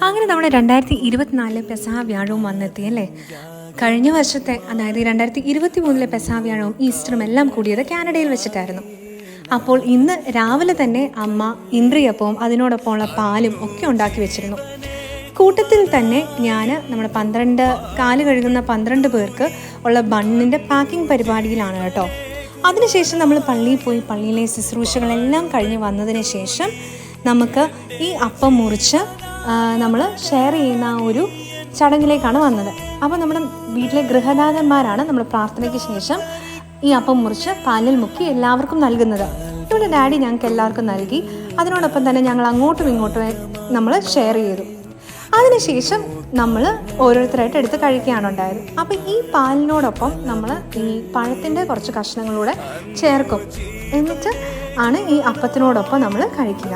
അങ്ങനെ നമ്മുടെ 2024 പെസഹ വ്യാഴവും വന്നെത്തി അല്ലേ. കഴിഞ്ഞ വർഷത്തെ അതായത് 2023 പെസഹ വ്യാഴവും ഈസ്റ്ററും എല്ലാം കൂടിയത് കാനഡയിൽ വെച്ചിട്ടായിരുന്നു. അപ്പോൾ ഇന്ന് രാവിലെ തന്നെ അമ്മ ഇന്ദ്രിയപ്പവും അതിനോടൊപ്പമുള്ള പാലും ഒക്കെ ഉണ്ടാക്കി വെച്ചിരുന്നു. കൂട്ടത്തിൽ തന്നെ ഞാൻ നമ്മുടെ 12 കാല് കഴുകുന്ന 12 പേർക്ക് ഉള്ള ബണ്ണിൻ്റെ പാക്കിംഗ് പരിപാടിയിലാണ് കേട്ടോ. അതിനുശേഷം നമ്മൾ പള്ളിയിൽ പോയി പള്ളിയിലെ ശുശ്രൂഷകളെല്ലാം കഴിഞ്ഞ് വന്നതിന് ശേഷം നമുക്ക് ഈ അപ്പം മുറിച്ച് നമ്മൾ ഷെയർ ചെയ്യുന്ന ഒരു ചടങ്ങിലേക്കാണ് വന്നത്. അപ്പോൾ നമ്മുടെ വീട്ടിലെ ഗൃഹനാഥന്മാരാണ് നമ്മൾ പ്രാർത്ഥനയ്ക്ക് ശേഷം ഈ അപ്പം മുറിച്ച് പാലിൽ മുക്കി എല്ലാവർക്കും നൽകുന്നത്. ഇവിടെ ഡാഡി ഞങ്ങൾക്ക് എല്ലാവർക്കും നൽകി. അതിനോടൊപ്പം തന്നെ ഞങ്ങൾ അങ്ങോട്ടും ഇങ്ങോട്ടും നമ്മൾ ഷെയർ ചെയ്തു. അതിനുശേഷം നമ്മൾ ഓരോരുത്തരായിട്ട് എടുത്ത് കഴിക്കുകയാണ് ഉണ്ടായത്. അപ്പോൾ ഈ പാലിനോടൊപ്പം നമ്മൾ ഈ പഴത്തിൻ്റെ കുറച്ച് കഷ്ണങ്ങളൂടെ ചേർക്കും. എന്നിട്ട് ആണ് ഈ അപ്പത്തിനോടൊപ്പം നമ്മൾ കഴിക്കുക.